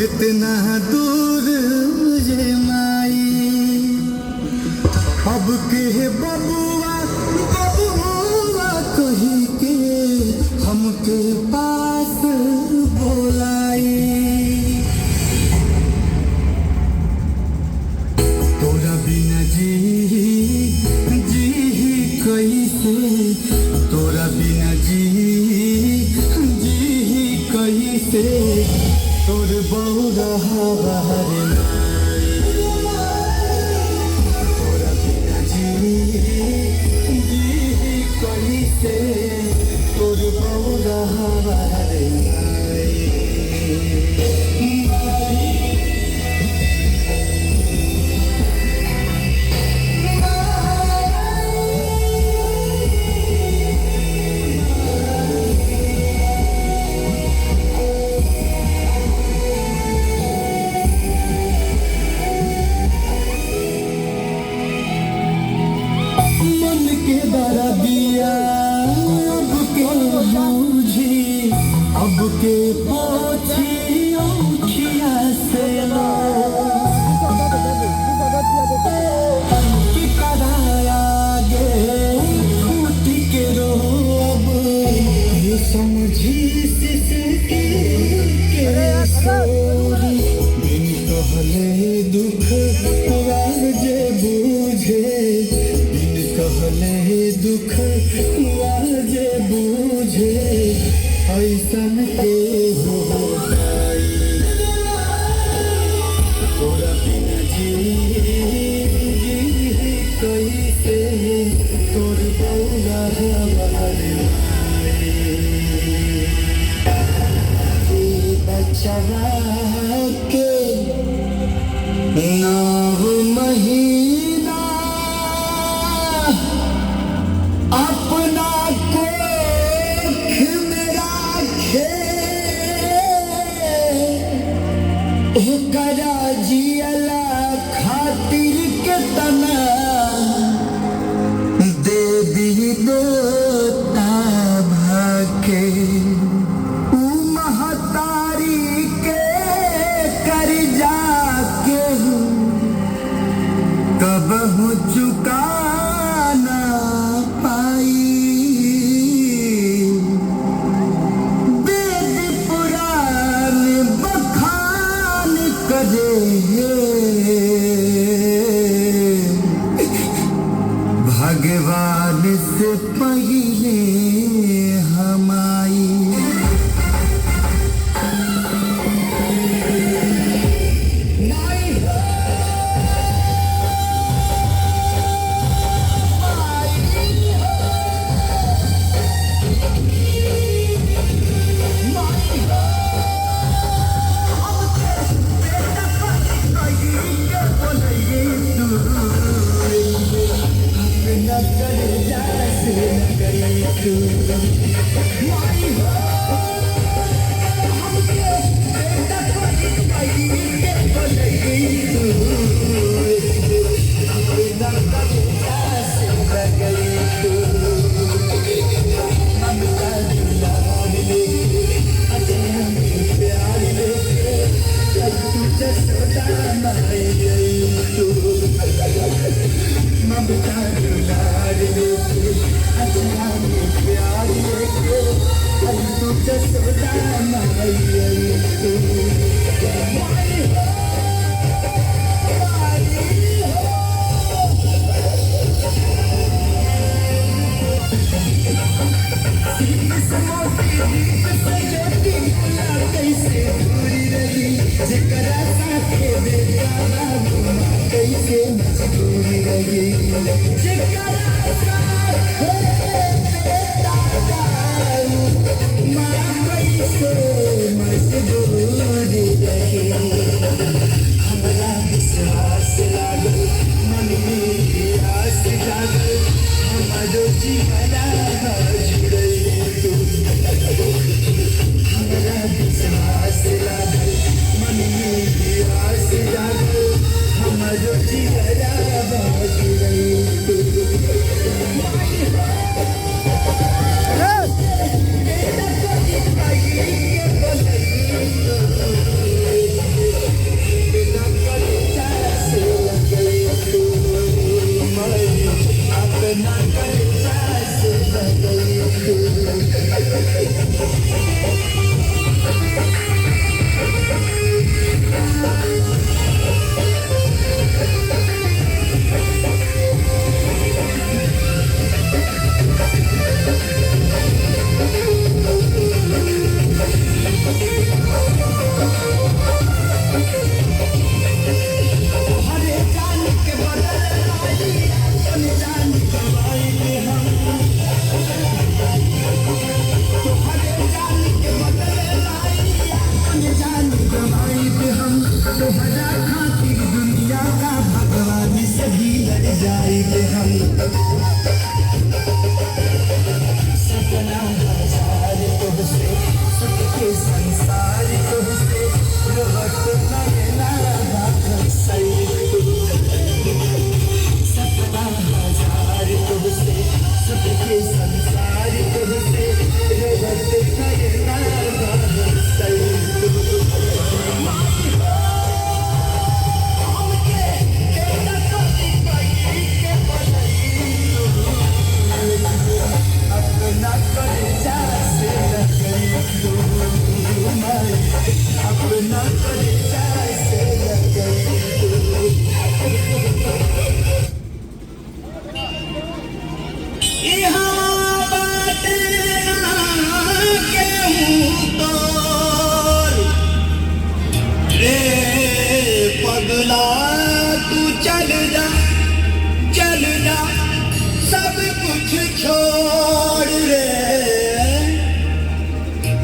कितना दूर ये माई अब के बबुआ बबुआ कही के हमके पास बोलाई तोरा बिना जी कैसे तोरा बिना जी कैसे तोर बौरा हवारे तोरा बिना जी कैसे तोर बौरा हवारे अब के पोछी औखिया से लो कि कराया गे फूटी के रो अब ये समझी सिसकी के सोरी बिन कहले दुख जे बूझे बिन कहले दुख जे बूझे ऐसन के हो तोरा बिना जी कैसे तोर बौरा हवारे बचवा के 9 महीना अपना करा जियला खातिर के तना दे दी देता भाके महतारी के कर जाके कब हो चुका ना पाई वेद पुराण बखान करे भगवान से पहले हमाई तुम्हारा खातिर दुनिया का भगवान से भी लड़ जाएंगे हम। सपना हजार तुझसे, सुख के संसार तुझसे, रवट नैना रात सही। सपना हजार तुझसे, सुख के संसार तुझसे, रवट नैना रात सही। अपना कलेजा से लगाई तू, अपना कलेजा से लगाई तू। यहाँ बातें ना केहू तोर, रे पगला तू चल जा, चल जा, सब कुछ छोड़ रे,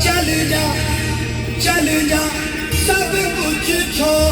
चल जा, चल जा, सब कुछ छोड़।